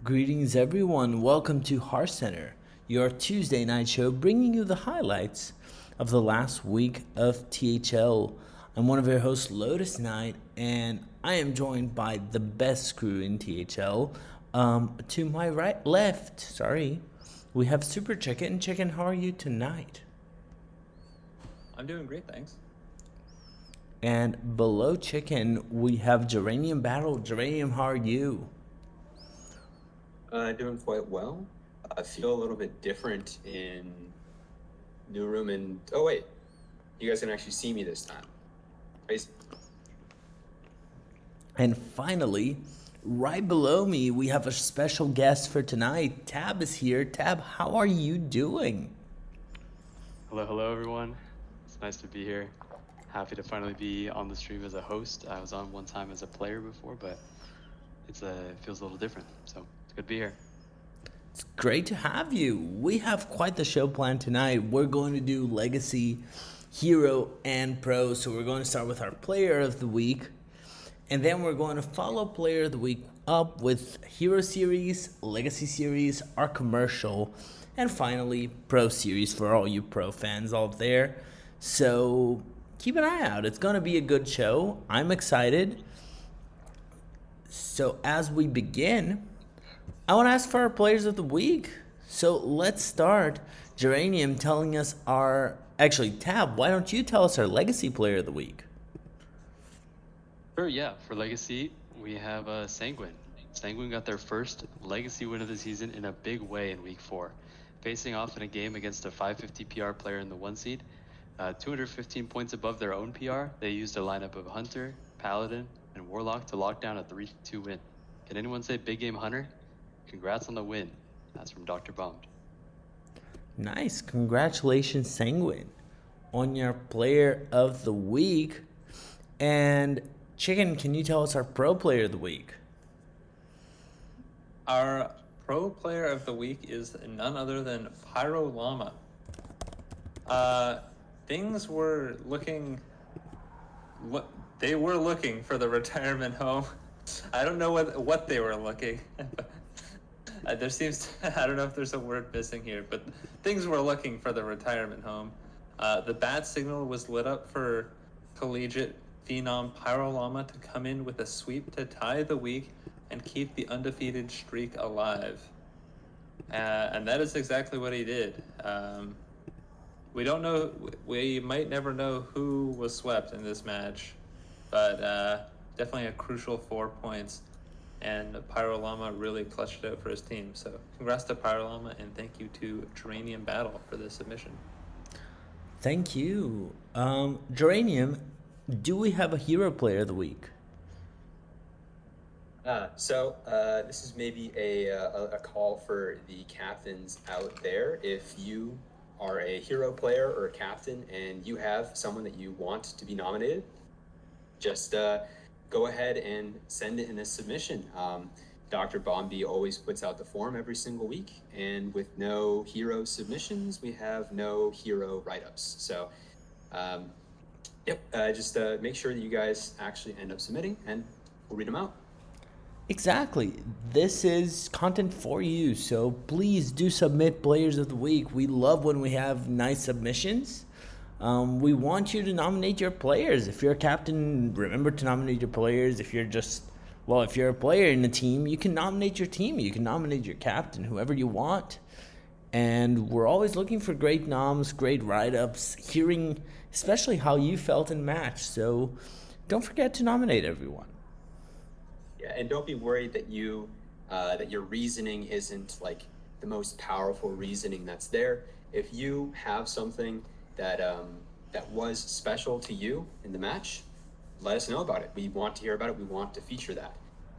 Greetings, everyone. Welcome to Hearthcenter, your Tuesday night show, bringing you the highlights of the last week of THL. I'm one of your hosts, Lotus Knight, and I am joined by the best crew in THL. To my left, we have Super Chicken. Chicken, how are you tonight? I'm doing great, thanks. And below Chicken, we have Geranium Battle. Geranium, how are you? Doing quite well. I feel a little bit different in new room and oh wait, you guys can actually see me this time. Crazy. And finally, right below me, we have a special guest for tonight. Tab is here. Tab, how are you doing? Hello everyone. It's nice to be here. Happy to finally be on the stream as a host. I was on one time as a player before, but it feels a little different. So it's good to be here. It's great to have you. We have quite the show planned tonight. We're going to do Legacy, Hero, and Pro. So we're going to start with our Player of the Week. And then we're going to follow Player of the Week up with Hero Series, Legacy Series, our commercial, and finally Pro Series for all you Pro fans out there. So keep an eye out. It's going to be a good show. I'm excited. So as we begin, I want to ask for our Players of the Week. So let's start. Geranium telling us Tab, why don't you tell us our Legacy Player of the Week? Sure, yeah. For Legacy, we have Sanguine. Sanguine got their first Legacy win of the season in a big way in Week 4. Facing off in a game against a 550 PR player in the 1 seed. 215 points above their own PR, they used a lineup of Hunter, Paladin, and Warlock to lock down a 3-2 win. Can anyone say Big Game Hunter? Congrats on the win. That's from Dr. Bombed. Nice. Congratulations, Sanguine, on your Player of the Week. And Chicken, can you tell us our Pro Player of the Week? Our Pro Player of the Week is none other than Pyro Llama. Things were looking... They were looking for the retirement home. I don't know what they were looking. I don't know if there's a word missing here, but things were looking for the retirement home. The bat signal was lit up for collegiate phenom Pyro Llama to come in with a sweep to tie the week and keep the undefeated streak alive. And that is exactly what he did. We don't know, we might never know who was swept in this match, but definitely a crucial 4 points. And Pyro Llama really clutched it out for his team. So congrats to Pyro Llama, and thank you to Geranium Battle for this submission. Thank you. Geranium, do we have a Hero Player of the Week? This is maybe a call for the captains out there. If you are a hero player or a captain and you have someone that you want to be nominated, just go ahead and send it in a submission. Dr. Bombi always puts out the form every single week, and with no hero submissions, we have no hero write-ups. So, just make sure that you guys actually end up submitting, and we'll read them out. Exactly. This is content for you, so please do submit Players of the Week. We love when we have nice submissions. We want you to nominate your players. If you're a captain, remember to nominate your players. If you're a player in the team, you can nominate your team. You can nominate your captain, whoever you want. And we're always looking for great noms, great write-ups, hearing especially how you felt in match. So don't forget to nominate everyone. Yeah, and don't be worried that that your reasoning isn't like the most powerful reasoning that's there. If you have something that was special to you in the match, let us know about it. We want to hear about it. We want to feature that.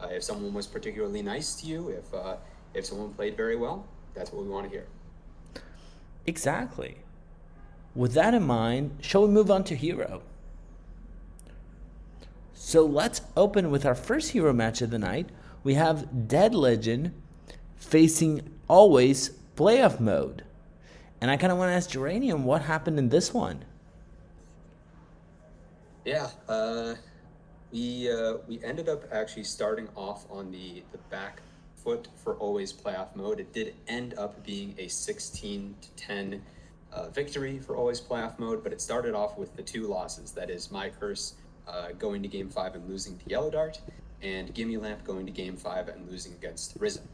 If someone was particularly nice to you, if someone played very well, that's what we want to hear. Exactly. With that in mind, shall we move on to Hero? So let's open with our first Hero match of the night. We have Dead Legend facing Always Playoff Mode. And I kind of want to ask Geranium, what happened in this one? Yeah, we ended up actually starting off on the back foot for always playoff mode. It did end up being a 16-10 victory for always playoff mode, but it started off with the 2 losses. That is My Curse going to Game 5 and losing to Yellow Dart, and Gimme Lamp going to Game 5 and losing against Risen.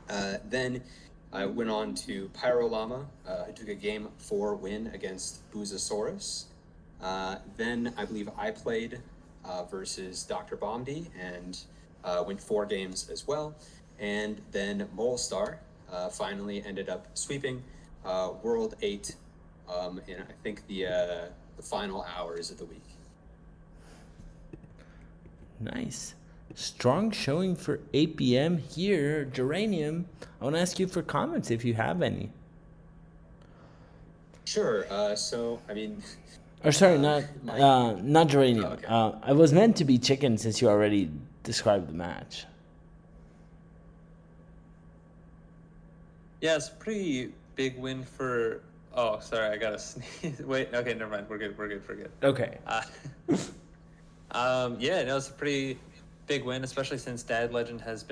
Then I went on to Pyro Llama, who took a Game 4 win against Boozosaurus. Then I believe I played versus Dr. Bombi and went 4 games as well. And then Molestar finally ended up sweeping World 8 in, I think, the final hours of the week. Nice. Strong showing for APM here. Geranium, I want to ask you for comments if you have any. Sure. So, I mean... Or sorry, not Geranium. Oh, okay. I was meant to be Chicken since you already described the match. Yeah, it's a pretty big win for. Oh, sorry, I gotta sneeze. Wait, okay, never mind. We're good. Okay. Yeah, no, it's a pretty big win, especially since Dad Legend had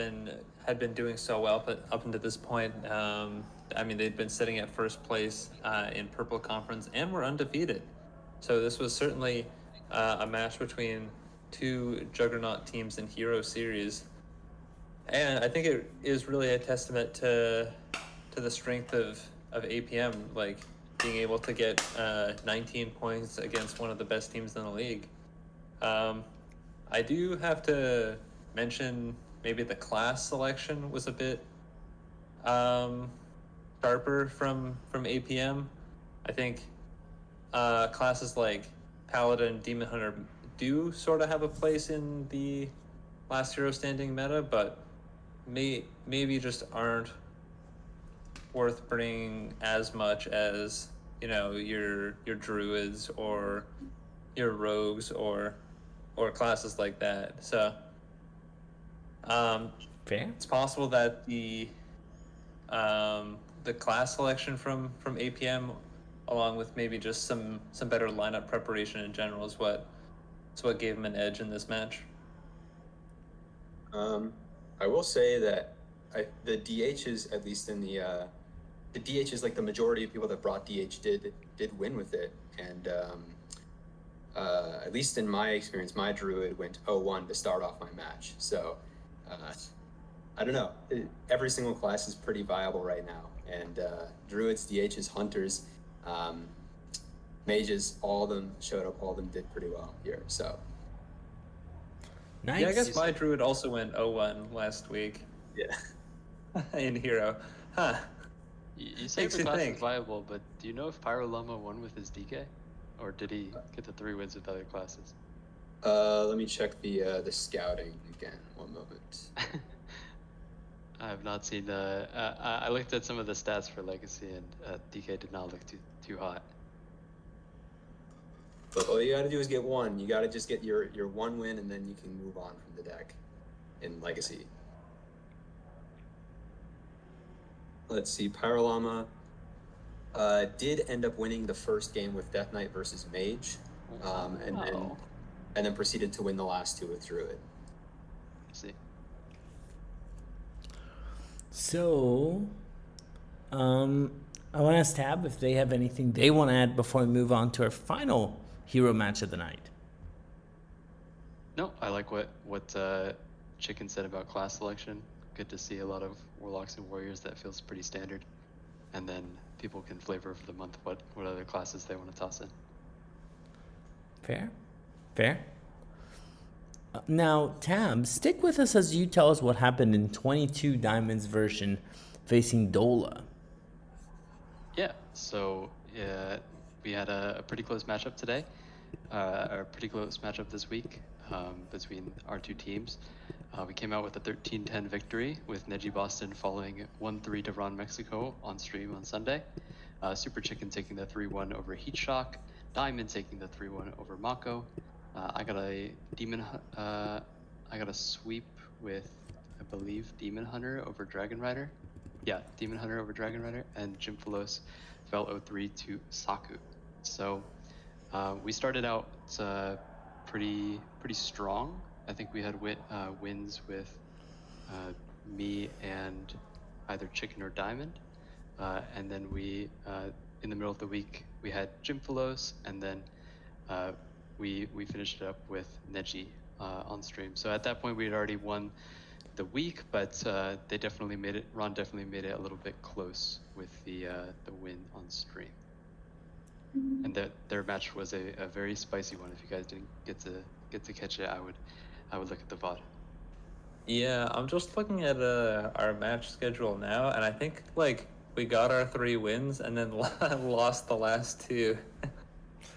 been doing so well, but up until this point, I mean, they'd been sitting at first place in Purple Conference and were undefeated. So this was certainly a match between 2 juggernaut teams in Hero Series, and I think it is really a testament to the strength of APM, like being able to get 19 points against one of the best teams in the league. I do have to mention maybe the class selection was a bit sharper from APM. I think classes like Paladin, Demon Hunter do sort of have a place in the last hero standing meta, but maybe just aren't worth bringing as much as, you know, your druids or your rogues or classes like that. So Fair. it's possible that the class selection from APM, along with maybe just some better lineup preparation in general, is what gave him an edge in this match. I will say that the DHs, at least in the DHs, like the majority of people that brought DH did win with it, and at least in my experience, my druid went 0-1 to start off my match. So I don't know. Every single class is pretty viable right now, and druids, DHs, hunters, mages, all of them showed up. All of them did pretty well here. So Nice. Yeah, I guess my druid also went 0-1 last week yeah. in Hero. Huh. You say Makes the you class think. is viable, but do you know if Pyro Llama won with his DK? Or did he get the 3 wins with other classes? Let me check the scouting again. One moment. I have not seen I looked at some of the stats for Legacy, and DK did not look too hot. But all you gotta do is get one. You gotta just get your 1 win, and then you can move on from the deck in Legacy. Let's see, Pyrolama did end up winning the first game with Death Knight versus Mage, and then proceeded to win the last 2 with Druid. Let's see. So, I want to ask Tab if they have anything they want to add before we move on to our final hero match of the night. No, I like what Chicken said about class selection. Good to see a lot of Warlocks and Warriors. That feels pretty standard. And then people can flavor for the month what other classes they want to toss in. Fair. Now, Tab, stick with us as you tell us what happened in 22 Diamonds version facing Dola. Yeah, so we had a pretty close matchup today, or a pretty close matchup this week between our 2 teams. We came out with a 13-10 victory with Neji Boston following 1-3 to Ron Mexico on stream on Sunday. Super Chicken taking the 3-1 over Heat Shock. Diamond taking the 3-1 over Mako. I got a sweep with, I believe, Demon Hunter over Dragon Rider. Yeah, Demon Hunter over Dragon Rider, and Jim Philos fell 0-3 to Saku. So we started out pretty strong. I think we had wins with me and either Chicken or Diamond. And then we, in the middle of the week, we had Jim Philos, and then we finished it up with Neji on stream. So at that point, we had already won the week, but they definitely made it. Ron definitely made it a little bit close with the win on stream. And their match was a very spicy one. If you guys didn't get to catch it, I would look at the VOD. Yeah, I'm just looking at our match schedule now, and I think like we got our 3 wins and then lost the last 2.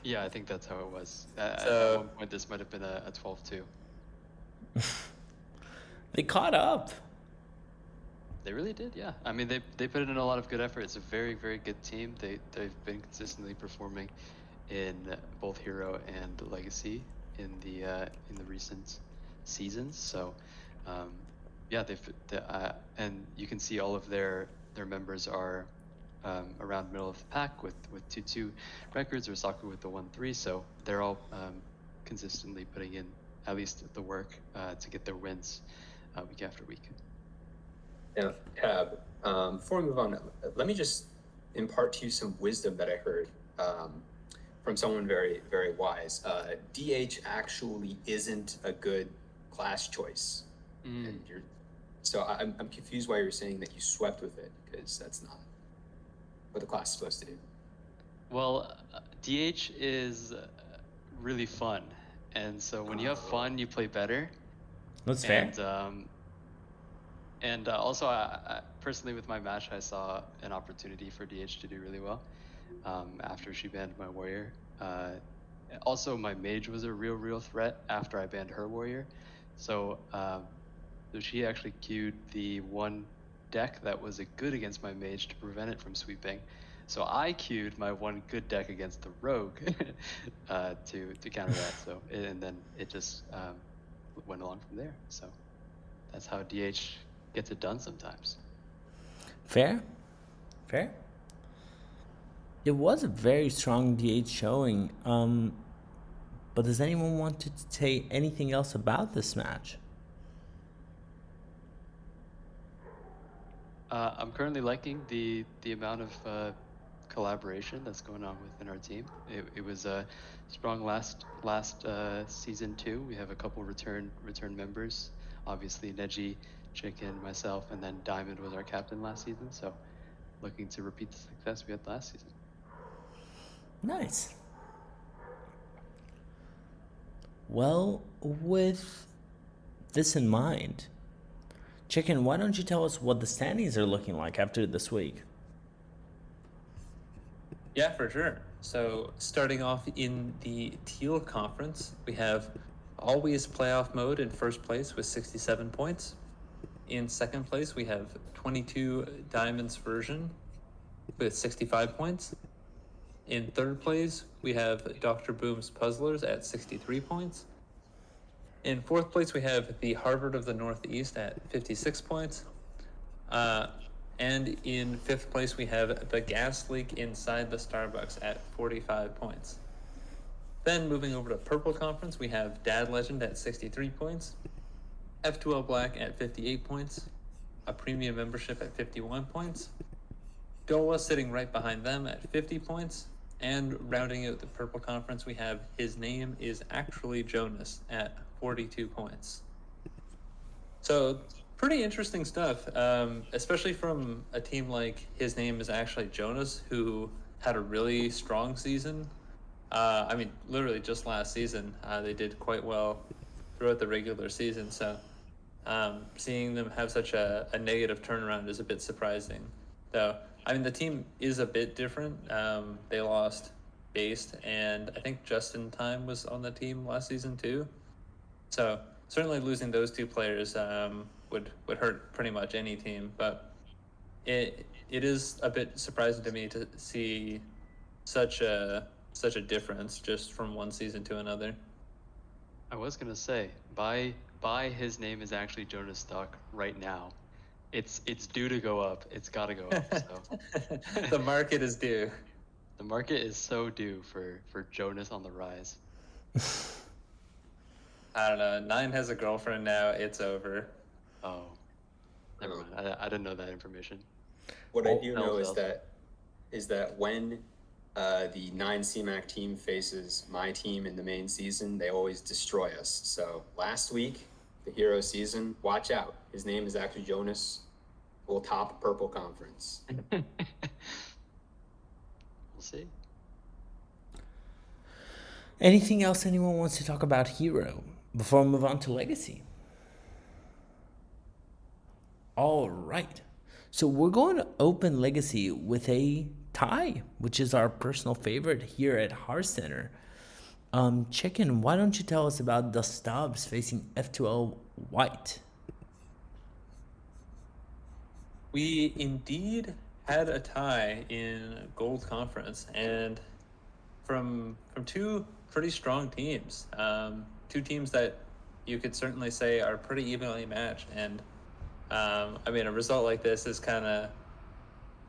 Yeah, I think that's how it was. At one point, this might have been a 12-2. They caught up. They really did, yeah. I mean, they put in a lot of good effort. It's a very, very good team. They've been consistently performing in both Hero and Legacy in the recent seasons. So, yeah, and you can see all of their members are around middle of the pack with 2-2 records, or Saku with the 1-3. So they're all consistently putting in at least the work to get their wins week after week. Now, Tab, before we move on, let me just impart to you some wisdom that I heard from someone very, very wise. DH actually isn't a good class choice. And so I'm confused why you're saying that you swept with it, because that's not what the class is supposed to do. Well, DH is really fun. And so when you have fun, you play better. That's fair. And also, I personally, with my match, I saw an opportunity for DH to do really well after she banned my warrior. Also, my mage was a real threat after I banned her warrior. So she actually queued the one deck that was good against my mage to prevent it from sweeping. So I queued my one good deck against the rogue to counter that. So and then it just went along from there. So that's how DH gets it done sometimes. Fair. It was a very strong DH showing. But does anyone want to say anything else about this match? I'm currently liking the amount of collaboration that's going on within our team. It was a strong last season too. We have a couple return members. Obviously Neji, Chicken, myself, and then Diamond was our captain last season. So looking to repeat the success we had last season. Nice. Well, with this in mind, Chicken, why don't you tell us what the standings are looking like after this week? Yeah, for sure. So starting off in the Teal Conference, we have Always Playoff Mode in first place with 67 points. In second place, we have 22 Diamonds version with 65 points. In third place, we have Dr. Boom's Puzzlers at 63 points. In fourth place, we have the Harvard of the Northeast at 56 points. And in fifth place, we have the Gas Leak Inside the Starbucks at 45 points. Then moving over to Purple Conference, we have Dad Legend at 63 points, F2L Black at 58 points, a Premium Membership at 51 points, Dola sitting right behind them at 50 points, and rounding out the Purple Conference, we have His Name is Actually Jonas at 42 points. So pretty interesting stuff, especially from a team like His Name is Actually Jonas, who had a really strong season. I mean, literally just last season, they did quite well throughout the regular season. So seeing them have such a negative turnaround is a bit surprising. Though, I mean, the team is a bit different. They lost Based, and I think Just in Time was on the team last season too. So certainly losing those two players would hurt pretty much any team. But it is a bit surprising to me to see such a difference just from one season to another. I was gonna say, buy His Name is Actually Jonas stock right now. It's due to go up. It's got to go up. So The market is due. The market is so due for Jonas on the rise. I don't know. Nine has a girlfriend now. It's over. Oh. Never mind. I didn't know that information. What I do Tell know us, is that when the 9 CMAC team faces my team in the main season, they always destroy us. So last week, the hero season, watch out. His name is actually Jonas. Will top Purple Conference. We'll see. Anything else anyone wants to talk about Hero before we move on to Legacy? All right. So we're going to open Legacy with a tie, which is our personal favorite here at Hearthcenter. Chicken, why don't you tell us about the Stubbs facing F2L White? We indeed had a tie in Gold Conference, and from two pretty strong teams, two teams that you could certainly say are pretty evenly matched. And I mean, a result like this is kind of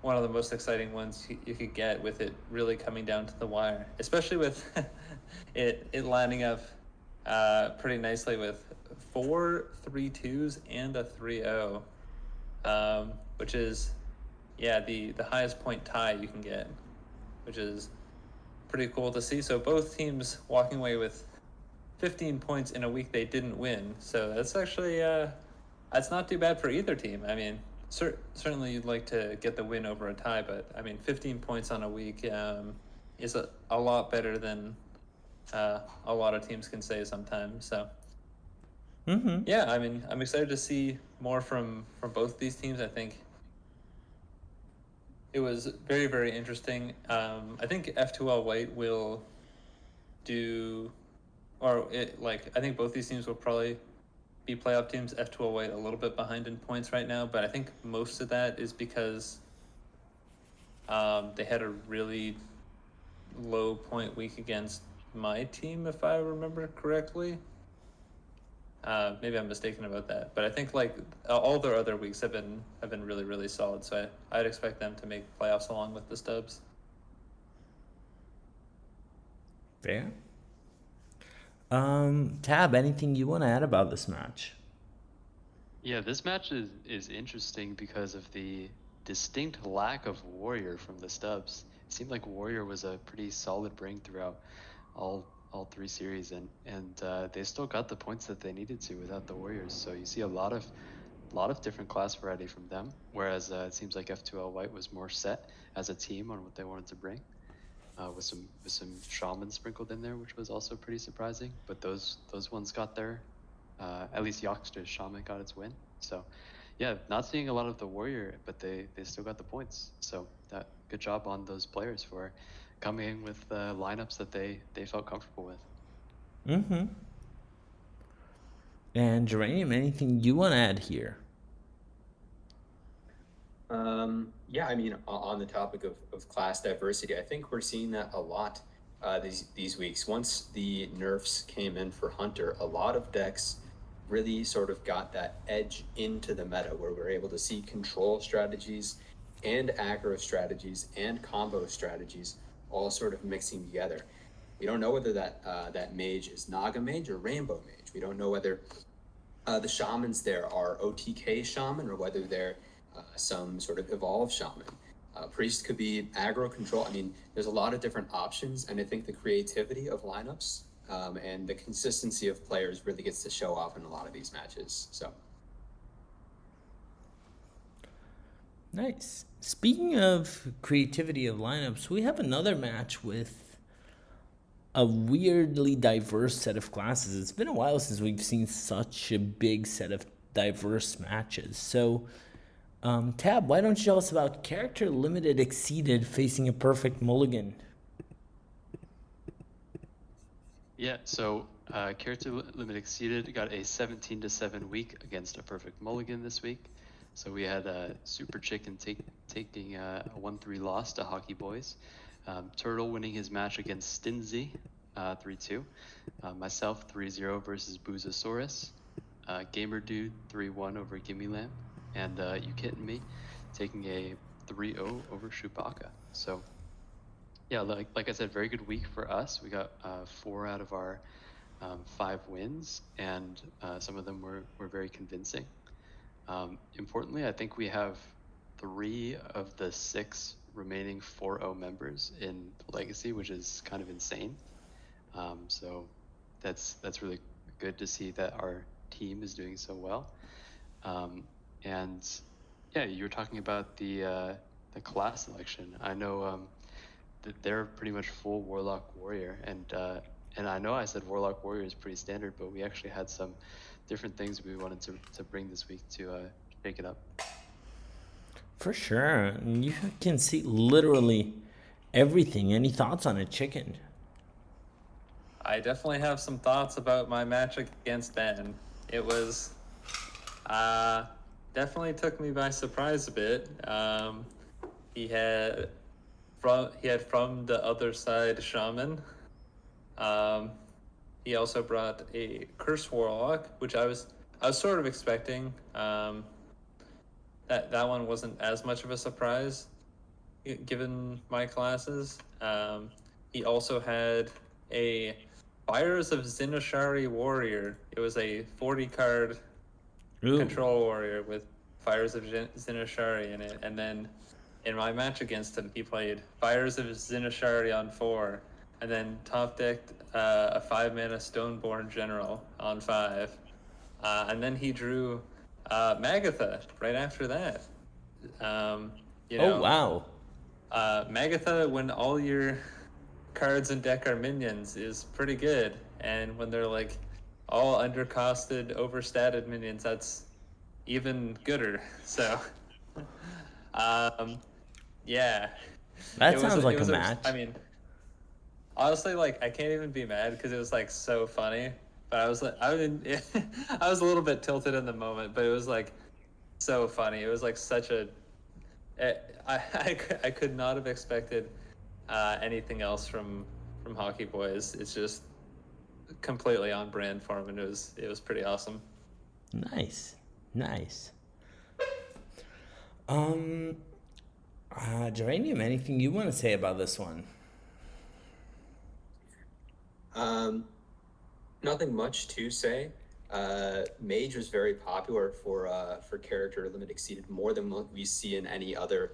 one of the most exciting ones you could get, with it really coming down to the wire, especially with it lining up pretty nicely with 4 3-2s and a 3-0, which is, yeah, the highest point tie you can get, which is pretty cool to see. So both teams walking away with 15 points in a week they didn't win. So that's actually that's not too bad for either team. I mean, certainly you'd like to get the win over a tie, but I mean, 15 points on a week is a lot better than a lot of teams can say sometimes. So yeah, I mean, I'm excited to see more from both these teams. I think it was very, very interesting. I think F2L White will do, I think both these teams will probably be playoff teams. F2L White a little bit behind in points right now, but I think most of that is because they had a really low point week against my team, if I remember correctly. Maybe I'm mistaken about that, but I think like all their other weeks have been really, really solid. So I'd expect them to make playoffs along with the Stubbs. Fair. Tab, anything you want to add about this match? Yeah, this match is interesting because of the distinct lack of Warrior from the Stubbs. It seemed like Warrior was a pretty solid bring throughout all 3 series, and they still got the points that they needed to without the Warriors. So you see a lot of different class variety from them, whereas it seems like F2L White was more set as a team on what they wanted to bring, with some shamans sprinkled in there, which was also pretty surprising. But those ones got their, at least Yoxter's shaman got its win. So yeah, not seeing a lot of the Warrior, but they still got the points. So that good job on those players for coming in with lineups that they felt comfortable with. And Geranium, anything you want to add here? Yeah, I mean, on the topic of class diversity, I think we're seeing that a lot these weeks. Once the nerfs came in for Hunter, a lot of decks really sort of got that edge into the meta, where we're able to see control strategies and aggro strategies and combo strategies all sort of mixing together. We don't know whether that mage is Naga mage or Rainbow mage. We don't know whether the shamans there are OTK shaman or whether they're some sort of evolved shaman. Priest could be aggro control. I mean, there's a lot of different options, and I think the creativity of lineups and the consistency of players really gets to show off in a lot of these matches. So Nice. Speaking of creativity of lineups, we have another match with a weirdly diverse set of classes. It's been a while since we've seen such a big set of diverse matches. So, Tab, why don't you tell us about Character Limited Exceeded facing a Perfect Mulligan? Yeah, so Character Limit Exceeded got a 17-7 week against a Perfect Mulligan this week. So we had Super Chicken taking a 1-3 loss to Hockey Boys. Turtle winning his match against Stinzy, 3-2. Myself 3-0 versus Boozosaurus. Gamer Dude 3-1 over Gimme Lamb. And You Kitten Me taking a 3-0 over Chewbacca. So yeah, like I said, very good week for us. We got 4 out of our 5 wins, and some of them were very convincing. Importantly, I think we have 3 of the 6 remaining 4-0 members in Legacy, which is kind of insane. So that's really good to see that our team is doing so well. And yeah, you were talking about the class selection. I know that they're pretty much full Warlock Warrior, and I know I said Warlock Warrior is pretty standard, but we actually had some different things we wanted to bring this week to shake it up. For sure. You can see literally everything. Any thoughts on it, Chicken? I definitely have some thoughts about my match against Ben. It was definitely took me by surprise a bit. He had from the other side Shaman. He also brought a Curse Warlock, which I was sort of expecting. That one wasn't as much of a surprise, given my classes. He also had a Fires of Zinashari Warrior. It was a 40-card control warrior with Fires of Zinashari in it. And then in my match against him, he played Fires of Zinashari on 4, and then top decked a 5-mana Stoneborn General on 5. And then he drew Magatha right after that. Oh, wow. Magatha, when all your cards in deck are minions, is pretty good. And when they're like all undercosted, overstated minions, that's even gooder. So, yeah. That sounds like a match. I mean, honestly, like, I can't even be mad because it was like so funny. But I was like, I was a little bit tilted in the moment, but it was like so funny. It was like such a, I could not have expected anything else from Hockey Boys. It's just completely on brand for him, and it was pretty awesome. Nice. Geranium, anything you want to say about this one? Nothing much to say. Mage was very popular for character limit exceeded more than what we see in any other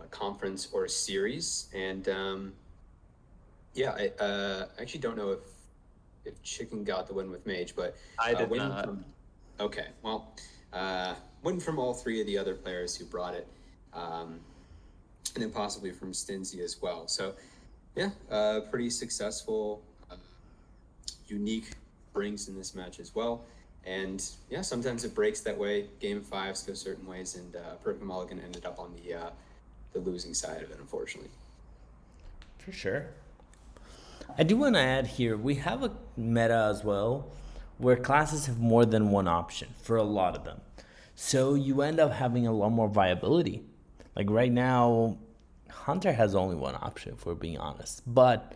conference or series. And yeah, I actually don't know if Chicken got the win with Mage, but I did not. Okay, well, win from all 3 of the other players who brought it, and then possibly from Stinzy as well. So yeah, pretty successful, unique brings in this match as well. And yeah, sometimes it breaks that way. Game 5s go certain ways, and Perfect Mulligan ended up on the losing side of it, unfortunately. For sure. I do want to add here, we have a meta as well where classes have more than one option for a lot of them. So you end up having a lot more viability. Like right now, Hunter has only one option, if we're being honest. But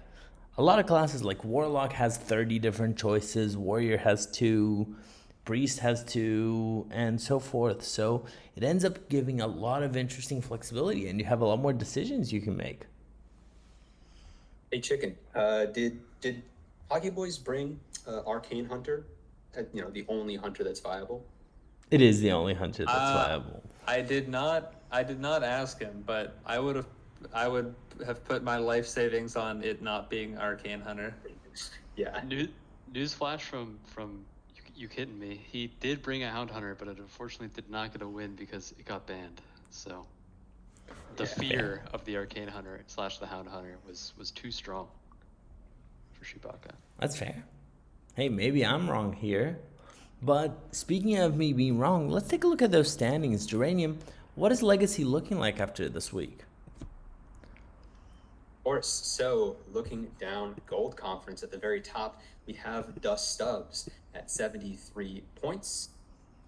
a lot of classes like Warlock has 30 different choices, Warrior has 2, Priest has 2, and so forth. So it ends up giving a lot of interesting flexibility, and you have a lot more decisions you can make. Hey, Chicken, did Hockey Boys bring Arcane Hunter? The only hunter that's viable? It is the only hunter that's viable. I did not ask him, but I would have put my life savings on it not being Arcane Hunter. Yeah. Newsflash from you kidding me? He did bring a Hound Hunter, but it unfortunately did not get a win because it got banned. So the fear of the Arcane Hunter / the Hound Hunter was too strong for Chewbacca. That's fair. Hey, maybe I'm wrong here. But speaking of me being wrong, let's take a look at those standings. Geranium, what is Legacy looking like after this week? Of course. So looking down Gold Conference at the very top, we have Dust Stubbs at 73 points.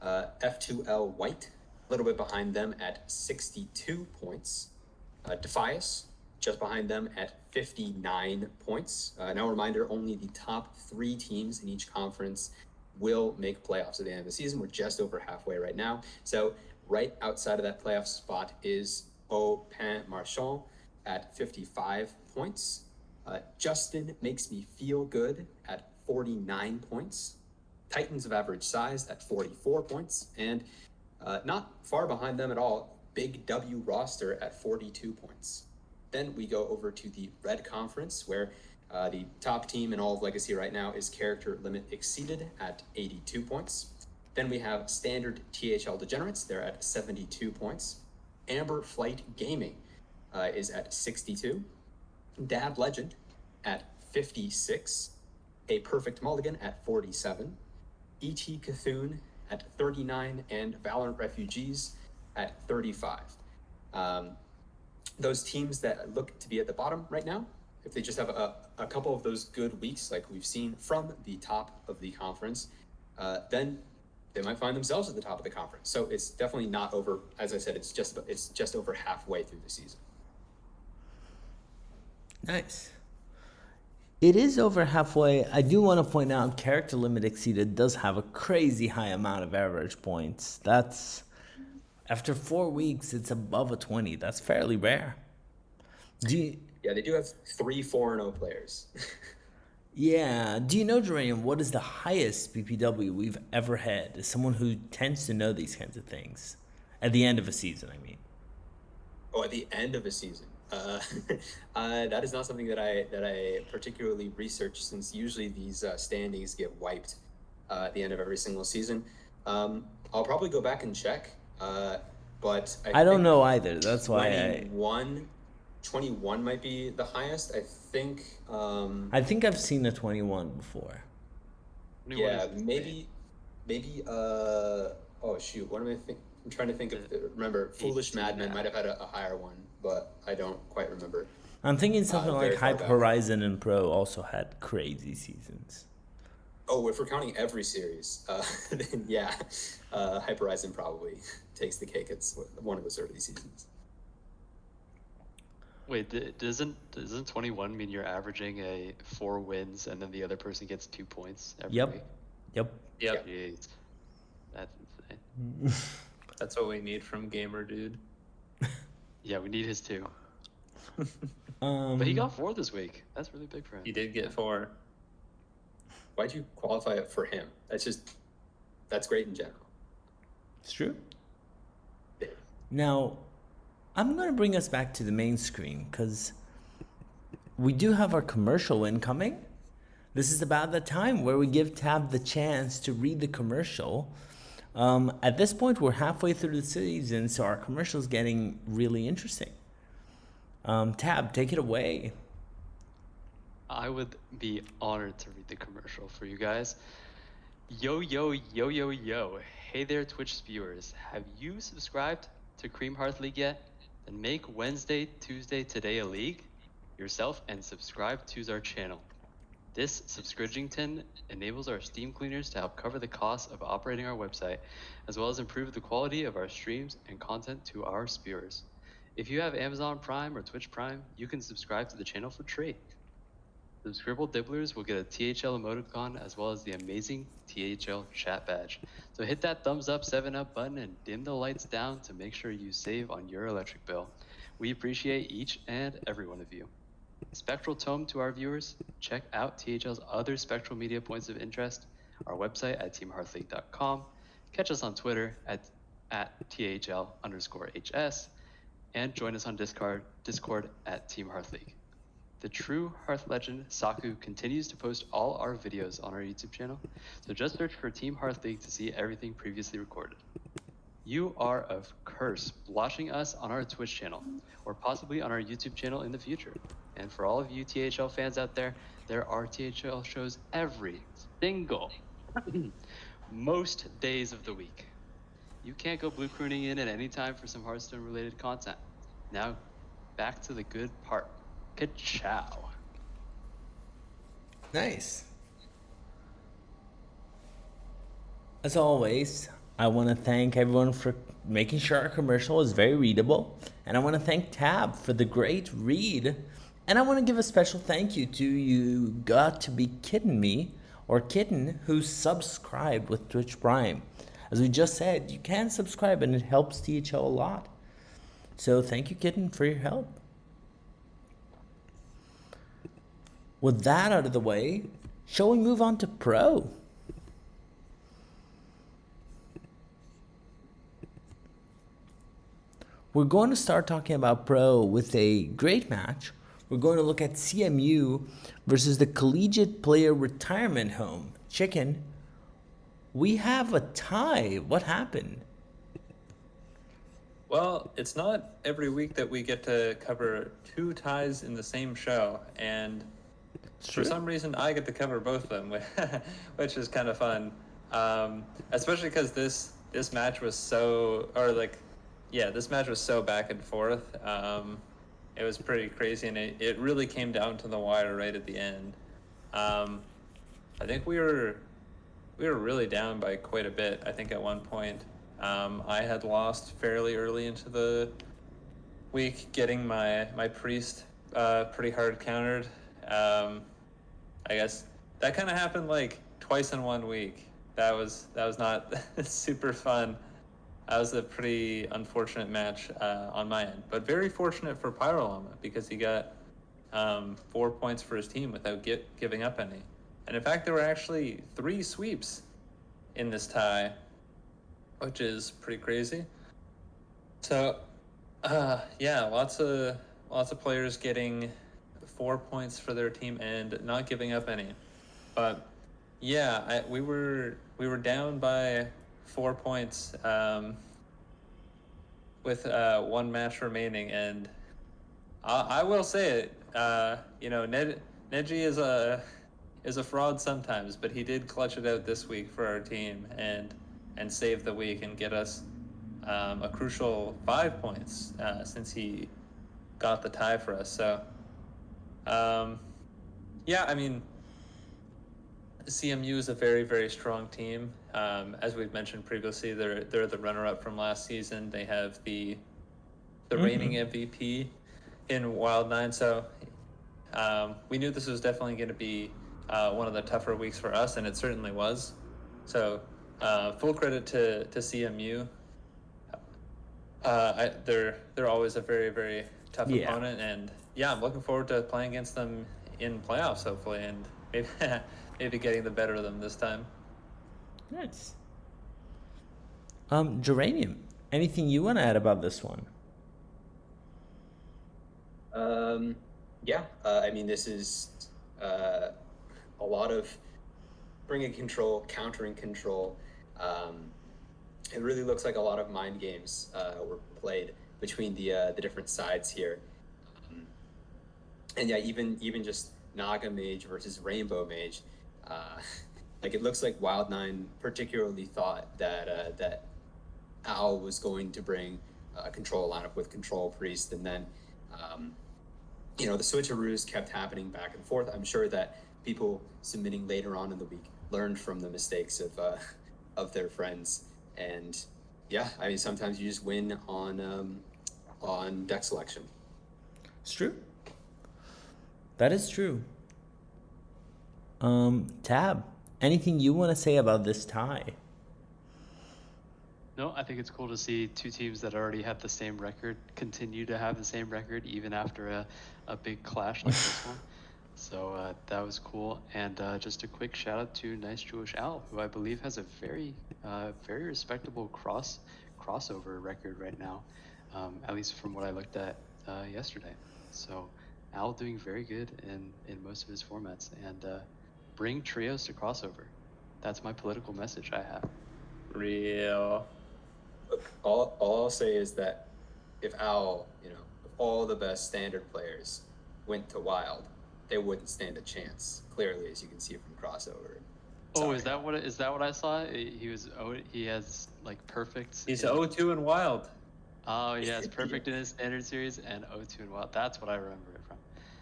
F2L White, a little bit behind them at 62 points. Defias, just behind them at 59 points. Now a reminder, only the top 3 teams in each conference will make playoffs at the end of the season. We're just over halfway right now. So right outside of that playoff spot is Au Pain Marchand at 55 points. Justin Makes Me Feel Good at 49 points. Titans of Average Size at 44 points. And Not far behind them at all, Big W roster at 42 points. Then we go over to the Red Conference, where the top team in all of Legacy right now is Character Limit Exceeded at 82 points. Then we have Standard THL Degenerates, they're at 72 points. Amber Flight Gaming is at 62. Dab Legend at 56. A Perfect Mulligan at 47. E.T. Cthulhu at 39, and Valorant Refugees at 35. Those teams that look to be at the bottom right now, if they just have a couple of those good weeks like we've seen from the top of the conference, then they might find themselves at the top of the conference. So it's definitely not over. As I said, it's just over halfway through the season. Nice. It is over halfway. I do want to point out Character Limit Exceeded does have a crazy high amount of average points. That's, after 4 weeks, it's above a 20. That's fairly rare. Yeah, they do have 3 4-0 players. Yeah. Do you know, Jermaine, what is the highest BPW we've ever had? As someone who tends to know these kinds of things. At the end of a season, I mean. Oh, at the end of a season. That is not something that I particularly research, since usually these standings get wiped at the end of every single season. I'll probably go back and check, but I don't know either. That's why 21 might be the highest. I think. I think I've seen a 21 before. 21 Yeah, is maybe. Oh shoot, what am I thinking? I'm trying to think of. Remember, Foolish 18 Madman now. might have had a higher one, but I don't quite remember. I'm thinking something very like far Hype back. Horizon and Pro also had crazy seasons. Oh, if we're counting every series, then yeah, Hyper Horizon probably takes the cake. It's one of those early seasons. Wait, doesn't 21 mean you're averaging 4 wins and then the other person gets 2 points every Yep. week? Yep. Yep. Jeez. That's insane. That's what we need from Gamer Dude. Yeah, we need his 2. Um, But he got 4 this week. That's really big for him. He did get 4. Why'd you qualify it for him? That's great in general. It's true. Now, I'm going to bring us back to the main screen because we do have our commercial incoming. This is about the time where we give Tab the chance to read the commercial. At this point, we're halfway through the season, so our commercial is getting really interesting. Tab, take it away. I would be honored to read the commercial for you guys. Yo, yo, yo, yo, yo. Hey there, Twitch viewers. Have you subscribed to Cream Hearth League yet? Then make Wednesday, Tuesday, today a league yourself and subscribe to our channel. This subscription enables our Steam cleaners to help cover the cost of operating our website, as well as improve the quality of our streams and content to our viewers. If you have Amazon Prime or Twitch Prime, you can subscribe to the channel for free. Subscribable Dibblers will get a THL emoticon as well as the amazing THL chat badge. So hit that thumbs up, 7-up button and dim the lights down to make sure you save on your electric bill. We appreciate each and every one of you. Spectral Tome to our viewers, check out THL's other spectral media points of interest, our website at teamhearthleague.com, catch us on Twitter at THL_HS, and join us on Discord at Team Hearth League. The true Hearth legend, Saku, continues to post all our videos on our YouTube channel, so just search for Team Hearth League to see everything previously recorded. You are a curse watching us on our Twitch channel, or possibly on our YouTube channel in the future. And for all of you THL fans out there are THL shows every single most days of the week. You can't go blue crooning in at any time for some Hearthstone related content. Now, back to the good part. Ka-chow. Nice. As always, I want to thank everyone for making sure our commercial is very readable. And I want to thank Tab for the great read. And I want to give a special thank you to You Got to Be Kidding Me, or Kitten, who subscribed with Twitch Prime. As we just said, you can subscribe and it helps THL a lot. So thank you, Kitten, for your help. With that out of the way, shall we move on to Pro? we're going to start talking about pro with a great match. We're going to look at CMU versus the Collegiate Player Retirement Home. Chicken, we have a tie. What happened? Well, it's not every week that we get to cover 2 ties in the same show, and for some reason I get to cover both of them, which is kind of fun. Especially because this match was this match was so back and forth. It was pretty crazy, and it really came down to the wire right at the end. I think we were really down by quite a bit. I think at one point, I had lost fairly early into the week, getting my priest pretty hard countered. I guess that kind of happened like twice in 1 week. That was not super fun. That was a pretty unfortunate match on my end, but very fortunate for Pyrolama because he got 4 points for his team without giving up any. And in fact, there were actually 3 sweeps in this tie, which is pretty crazy. So, lots of players getting 4 points for their team and not giving up any. But yeah, we were down by 4 points with 1 match remaining, and I will say it. Neji is a fraud sometimes, but he did clutch it out this week for our team and save the week and get us a crucial 5 points since he got the tie for us. So, I mean, CMU is a very, very strong team. As we've mentioned previously, they're the runner-up from last season. They have the reigning MVP in Wild9. So we knew this was definitely going to be one of the tougher weeks for us, and it certainly was. So full credit to CMU. They're always a very, very tough opponent, and I'm looking forward to playing against them in playoffs, hopefully, and maybe getting the better of them this time. Nice. Geranium, anything you want to add about this one? I mean, this is a lot of bringing control, countering control. It really looks like a lot of mind games were played between the different sides here. Even just Naga Mage versus Rainbow Mage. It looks like Wild9 particularly thought that Al was going to bring a control lineup with Control Priest, and then the switcheroos kept happening back and forth. I'm sure that people submitting later on in the week learned from the mistakes of their friends, and sometimes you just win on deck selection. It's true. That is true. Tab, anything you want to say about this tie? No, I think it's cool to see 2 teams that already have the same record continue to have the same record even after a big clash like this one. So that was cool. And just a quick shout out to Nice Jewish Al, who I believe has a very respectable crossover record right now, at least from what I looked at yesterday. So Al doing very good in most of his formats, and bring trios to crossover. That's my political message I have. Real. Look, all I'll say is that if Al, if all the best standard players went to Wild, they wouldn't stand a chance. Clearly, as you can see from crossover. Oh, is that what I saw? He has like perfect. He's 0-2 in Wild. Oh, he has perfect in his standard series and 0-2 in Wild. That's what I remember it from.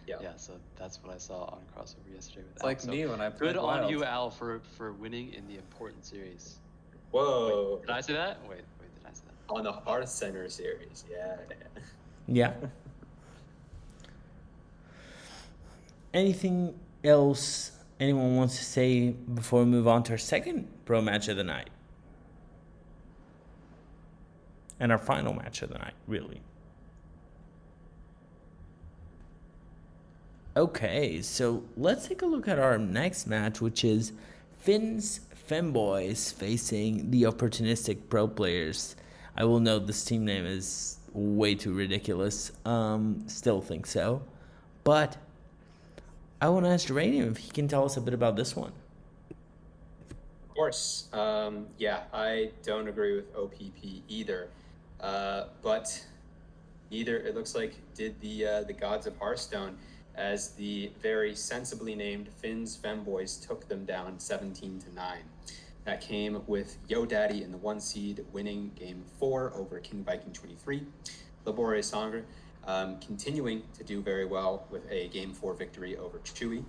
Yeah, so that's what I saw on crossover yesterday with Al. It's like me when I played Good Wild. on you, Al, for winning in the important series. Whoa. Wait, did I say that? Wait, did I say that? On the Hearthcenter series, yeah. Yeah. Anything else anyone wants to say before we move on to our second pro match of the night? And our final match of the night, really. Okay, so let's take a look at our next match, which is Finn's Femboys facing the opportunistic pro players. I will note this team name is way too ridiculous. Still think so. But I want to ask Geranium if he can tell us a bit about this one. Of course. Yeah, I don't agree with OPP either. But neither, it looks like, did the gods of Hearthstone, as the very sensibly named Finns Femboys took them down 17-9. That came with Yo Daddy in the 1 seed winning game 4 over King Viking 23. Labore Sangre continuing to do very well with a game 4 victory over Chewy,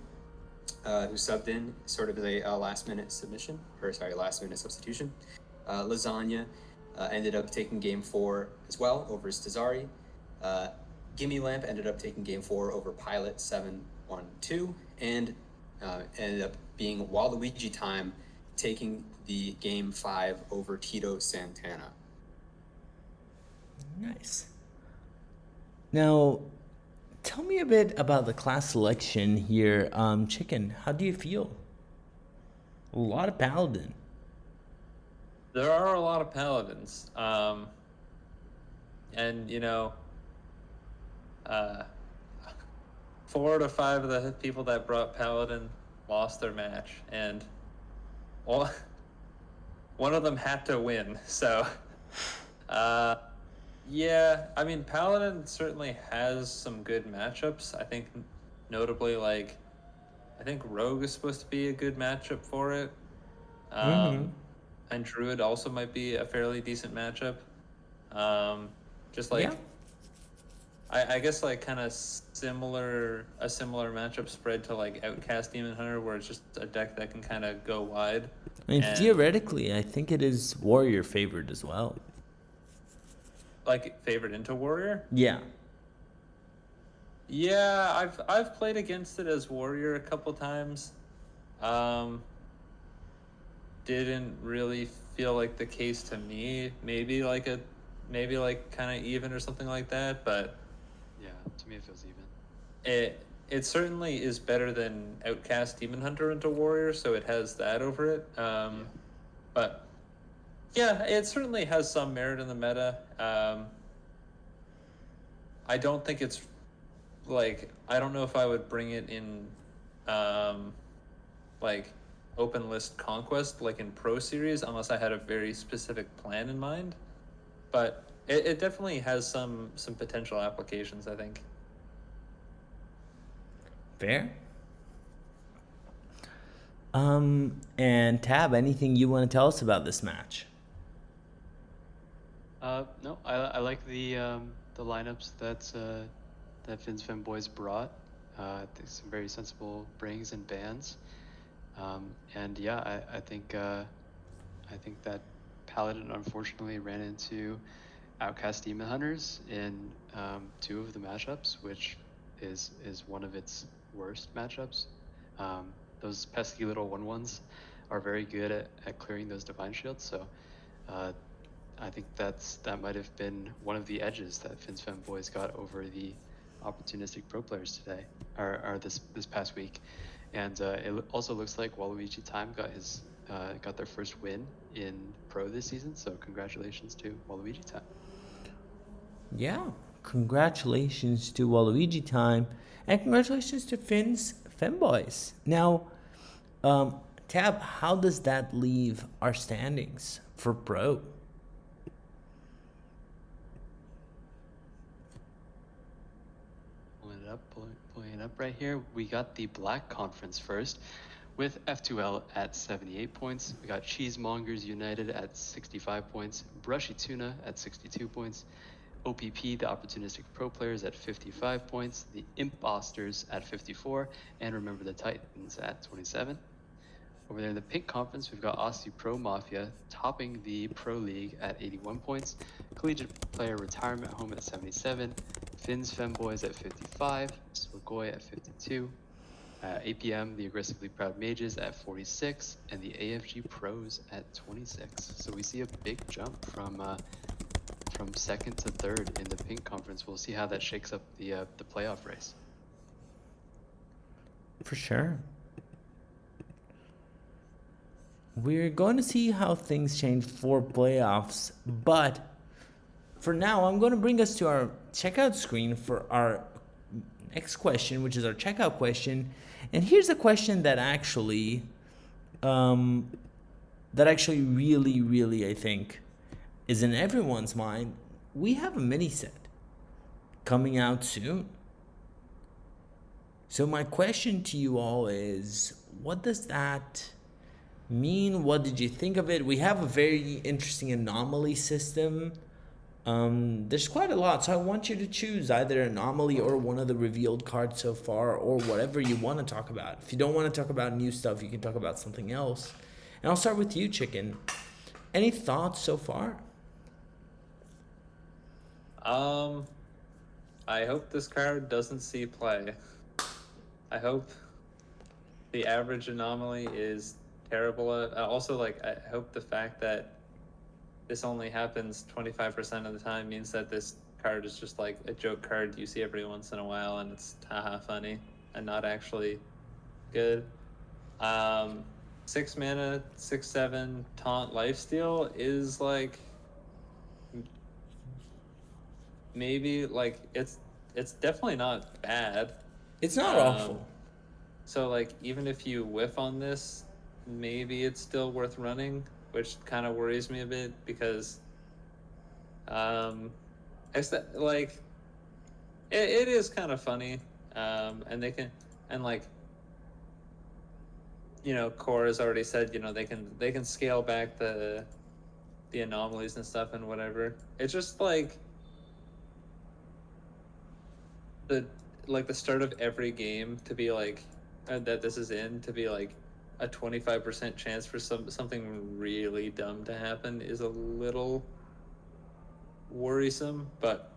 who subbed in sort of as a last minute substitution. Lasagna ended up taking game 4 as well over Stazari. Gimme Lamp ended up taking game 4 over Pilot 7-1-2, and ended up being Waluigi Time taking the game 5 over Tito Santana. Nice. Now, tell me a bit about the class selection here. Chicken, how do you feel? A lot of Paladin. There are a lot of Paladins. And, 4 to 5 of the people that brought Paladin lost their match. And one of them had to win. So, yeah, I mean, Paladin certainly has some good matchups. I think notably, I think Rogue is supposed to be a good matchup for it. And Druid also might be a fairly decent matchup. Yeah. I guess kind of a similar matchup spread to Outcast Demon Hunter, where it's just a deck that can kind of go wide. I mean, theoretically, I think it is Warrior favored as well. Favored into Warrior? Yeah. Yeah, I've played against it as Warrior a couple times. Didn't really feel like the case to me. Maybe kind of even or something like that, but Yeah, to me it feels even. it certainly is better than Outcast Demon Hunter into Warrior, so it has that over it. But yeah, it certainly has some merit in the meta. I don't think it's I don't know if I would bring it in open list conquest in Pro Series unless I had a very specific plan in mind. But it definitely has some potential applications, I think. Fair. And Tab, anything you want to tell us about this match? No, I like the lineups that Finn's Femboys brought. I think some very sensible brings and bans. And yeah, I think that Paladin unfortunately ran into Outcast Demon Hunters in 2 of the matchups, which is one of its worst matchups. Those pesky little 1/1s are very good at clearing those Divine Shields, so I think that might have been one of the edges that Finn's Femboys got over the opportunistic pro players today, or this past week. And it also looks like Waluigi Time got their first win in Pro this season, so congratulations to Waluigi Time. Yeah, congratulations to Waluigi Time, and congratulations to Finn's Femboys. Now, Tab, how does that leave our standings for Pro? Pulling it up right here. We got the Black Conference first, with F2L at 78 points. We got Cheesemongers United at 65 points, Brushy Tuna at 62 points, OPP, the Opportunistic Pro Players, at 55 points, the Imposters at 54, and remember the Titans at 27. Over there in the Pink Conference, we've got Aussie Pro Mafia topping the Pro League at 81 points, Collegiate Player Retirement Home at 77, Finn's Femboys at 55, Slugoi at 52, APM, the Aggressively Proud Mages, at 46, and the AFG Pros at 26. So we see a big jump from second to third in the Pink Conference. We'll see how that shakes up the playoff race. For sure. We're going to see how things change for playoffs, but for now, I'm going to bring us to our checkout screen for our next question, which is our checkout question. And here's a question that actually really, really, I think, is in everyone's mind. We have a mini set coming out soon. So my question to you all is, what does that mean? What did you think of it? We have a very interesting anomaly system. There's quite a lot, so I want you to choose either anomaly or one of the revealed cards so far, or whatever you want to talk about. If you don't want to talk about new stuff, you can talk about something else. And I'll start with you, Chicken. Any thoughts so far? I hope this card doesn't see play. I hope the average anomaly is terrible. Also, like, I hope the fact that this only happens 25% of the time means that this card is just like a joke card you see every once in a while and it's haha funny and not actually good. 6 mana, 6/7 taunt lifesteal is like maybe like it's definitely not bad. It's not awful. So like even if you whiff on this, maybe it's still worth running, which kind of worries me a bit because like it is kind of funny, and they can, and like, you know, Core has already said, you know, they can scale back the anomalies and stuff and whatever. It's just like the start of every game to be like that this is in to be like a 25% chance for something really dumb to happen is a little worrisome, but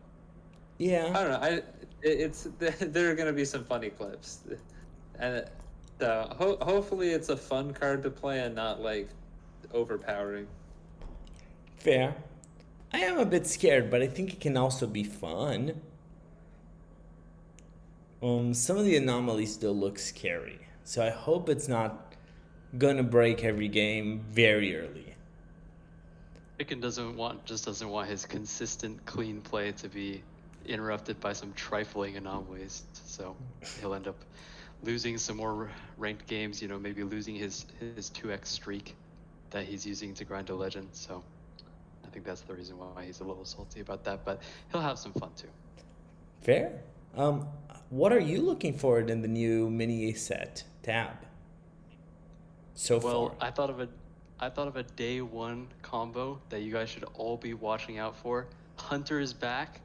Yeah. I don't know. It's there are gonna be some funny clips, and so hopefully it's a fun card to play and not like overpowering. Fair. I am a bit scared, but I think it can also be fun. Some of the anomalies still look scary, so I hope it's not gonna break every game very early. Chicken doesn't want his consistent clean play to be interrupted by some trifling anomalies, so he'll end up losing some more ranked games, you know, maybe losing his 2x streak that he's using to grind a legend. So I think that's the reason why he's a little salty about that, but he'll have some fun too. Fair. What are you looking forward in the new mini set tab? So Well, far. I thought of a day one combo that you guys should all be watching out for. Hunter is back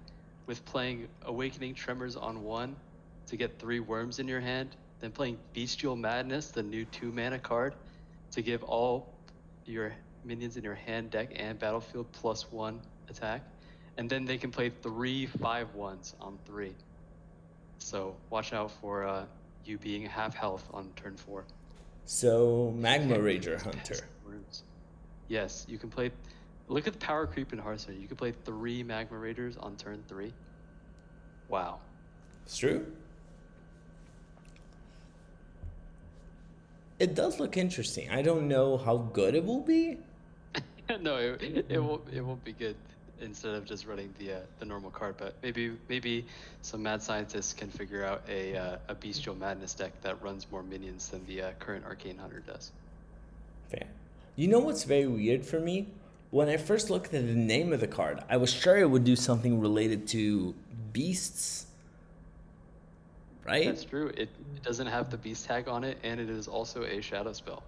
with playing Awakening Tremors on 1 to get 3 worms in your hand, then playing Bestial Madness, the new 2-mana card, to give all your minions in your hand, deck, and battlefield +1 attack. And then they can play 3 5/1s on 3. So watch out for you being half health on turn 4. So Magma Rager Hunter. Yes, you can play. Look at the power creep in Hearthstone. You can play 3 Magma Raiders on turn 3. Wow. It's true. It does look interesting. I don't know how good it will be. No, it won't be good. Instead of just running the normal card, but maybe some mad scientists can figure out a Bestial Madness deck that runs more minions than the current Arcane Hunter does. Fair. You know what's very weird for me? When I first looked at the name of the card, I was sure it would do something related to beasts. Right? That's true. It doesn't have the beast tag on it, and it is also a shadow spell.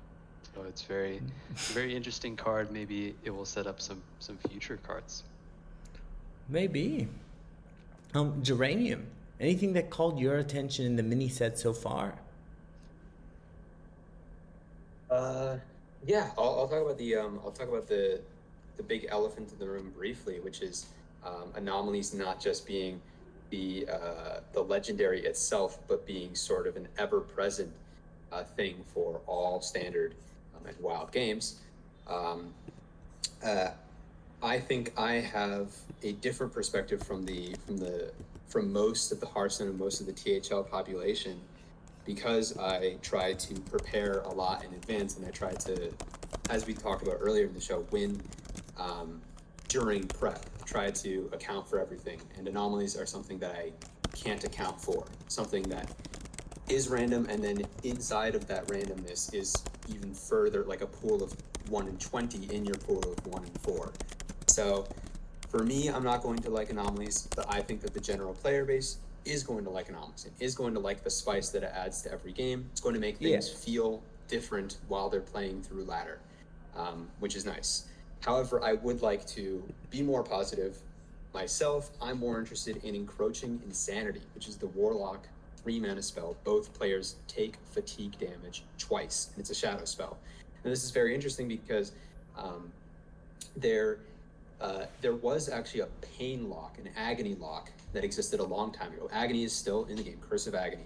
So it's a very interesting card. Maybe it will set up some future cards. Maybe. Geranium. Anything that called your attention in the mini set so far? Yeah, I'll talk about the big elephant in the room briefly, which is anomalies not just being the legendary itself, but being sort of an ever-present thing for all standard and wild games. I think I have a different perspective from most of the Hearthstone and most of the THL population, because I try to prepare a lot in advance, and I try to, as we talked about earlier in the show, win during prep. try to account for everything, and anomalies are something that I can't account for, something that is random, and then inside of that randomness is even further, like a pool of 1 in 20 in your pool of 1 in 4. So for me, I'm not going to like anomalies, but I think that the general player base is going to like anomalies and is going to like the spice that it adds to every game. It's going to make things feel different while they're playing through ladder, which is nice. However, I would like to be more positive. Myself, I'm more interested in encroaching insanity, which is the warlock 3-mana spell. Both players take fatigue damage twice, and it's a shadow spell. And this is very interesting because there was actually a pain lock, an agony lock that existed a long time ago. Agony is still in the game, Curse of Agony.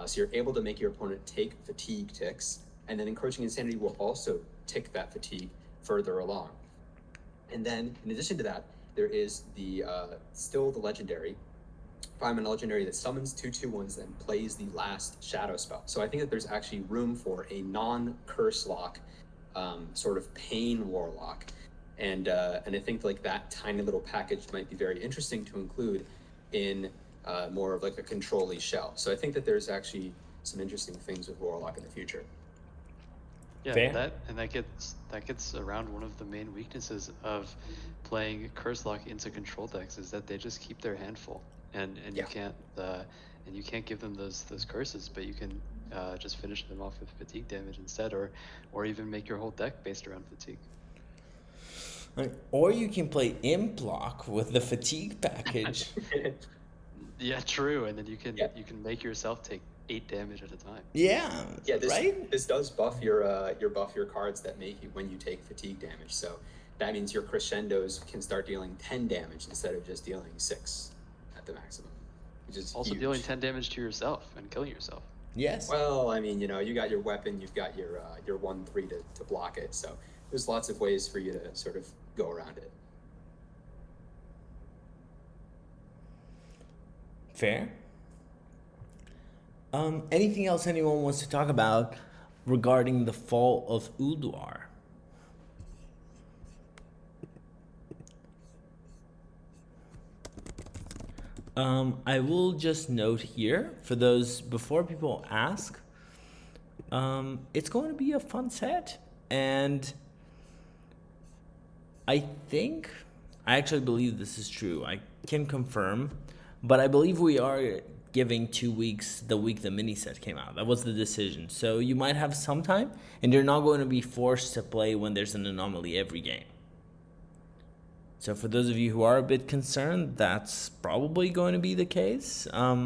So you're able to make your opponent take fatigue ticks, and then encroaching insanity will also tick that fatigue further along. And then in addition to that, there is the still the legendary 5-mana legendary that summons 2/2/1s, then plays the last shadow spell. So I think that there's actually room for a non-curse lock sort of pain warlock. And I think like that tiny little package might be very interesting to include in more of like a control-y shell. So I think that there's actually some interesting things with warlock in the future. Yeah, Fair. that gets around one of the main weaknesses of playing curse lock into control decks is that they just keep their hand full, and Yeah. you can't give them those curses, but you can just finish them off with fatigue damage instead, or even make your whole deck based around fatigue. Or you can play Imp Lock with the fatigue package. Yeah, true, and then you can Yeah. make yourself take 8 damage at a time. Yeah, Yeah, right? this does buff your cards that make you when you take fatigue damage. So that means your crescendos can start dealing 10 damage instead of just dealing 6 at the maximum, which is Also huge. dealing 10 damage to yourself and killing yourself. Yes. Well, I mean, you got your weapon, you've got your 1/3 to block it. So there's lots of ways for you to sort of go around it. Fair. Anything else anyone wants to talk about regarding the fall of Ulduar? I will just note here, for those, before people ask, it's going to be a fun set. And I actually believe this is true. I can confirm, but I believe we are giving 2 weeks the week the mini set came out. That was the decision. So you might have some time, and you're not going to be forced to play when there's an anomaly every game. So for those of you who are a bit concerned, that's probably going to be the case. At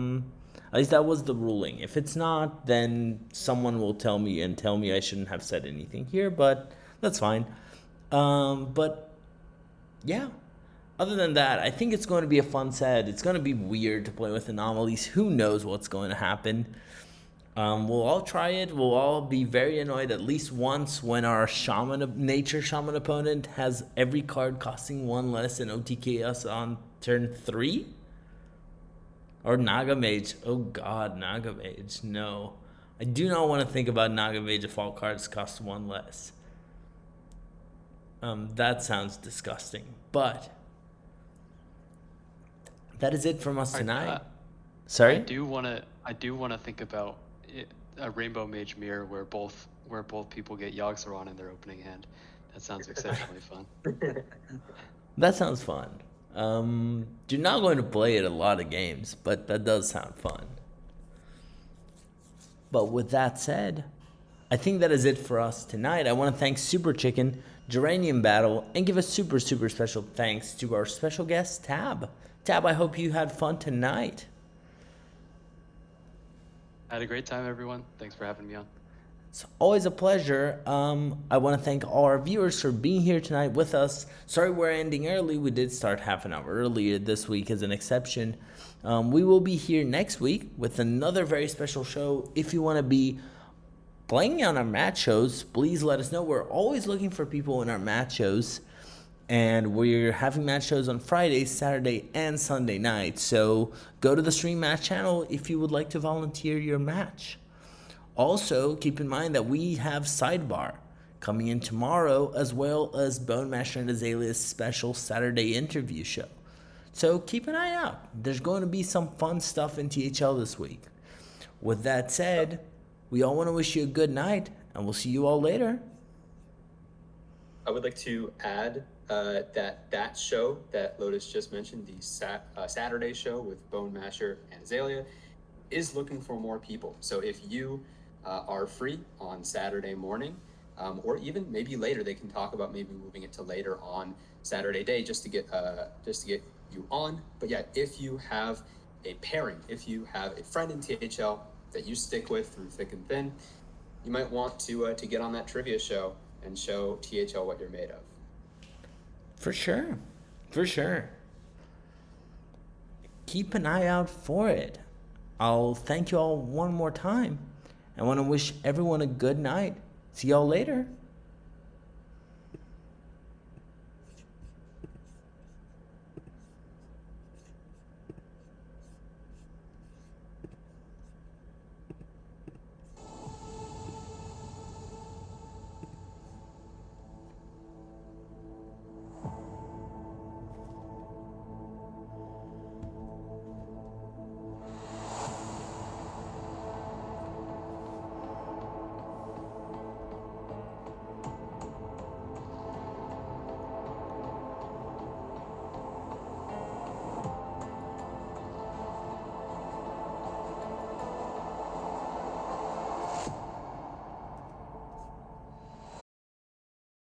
least that was the ruling. If it's not, then someone will tell me I shouldn't have said anything here, but that's fine. But yeah, other than that, I think it's going to be a fun set. It's going to be weird to play with anomalies. Who knows what's going to happen? We'll all try it. We'll all be very annoyed at least once when our nature shaman opponent has every card costing 1 less and OTK us on turn 3. Or Naga Mage. Oh god, Naga Mage. No. I do not want to think about Naga Mage if all cards cost 1 less. That sounds disgusting. But that is it from us tonight. Sorry? I do want to think about a Rainbow Mage mirror where both people get Yogg-Saron in their opening hand. That sounds exceptionally fun. That sounds fun. You're not going to play it a lot of games, but that does sound fun. But with that said, I think that is it for us tonight. I want to thank Super Chicken, Geranium Battle, and give a super, super special thanks to our special guest, Tab. Tab, I hope you had fun tonight. I had a great time, everyone. Thanks for having me on. It's always a pleasure. I want to thank all our viewers for being here tonight with us. Sorry we're ending early. We did start half an hour earlier this week as an exception. We will be here next week with another very special show. If you want to be playing on our match shows, please let us know. We're always looking for people in our match shows. And we're having match shows on Friday, Saturday, and Sunday night. So go to the Stream Match channel if you would like to volunteer your match. Also, keep in mind that we have Sidebar. coming in tomorrow, as well as Bone Master and Azalea's special Saturday interview show. So keep an eye out. There's going to be some fun stuff in THL this week. With that said, we all want to wish you a good night, and we'll see you all later. I would like to add that show that Lotus just mentioned, the Saturday show with Bone Masher and Azalea, is looking for more people. So if you are free on Saturday morning, or even maybe later, they can talk about maybe moving it to later on Saturday day just to get you on. But yeah, if you have a pairing, if you have a friend in THL that you stick with through thick and thin, you might want to get on that trivia show and show THL what you're made of. For sure. For sure. Keep an eye out for it. I'll thank you all one more time. I want to wish everyone a good night. See y'all later.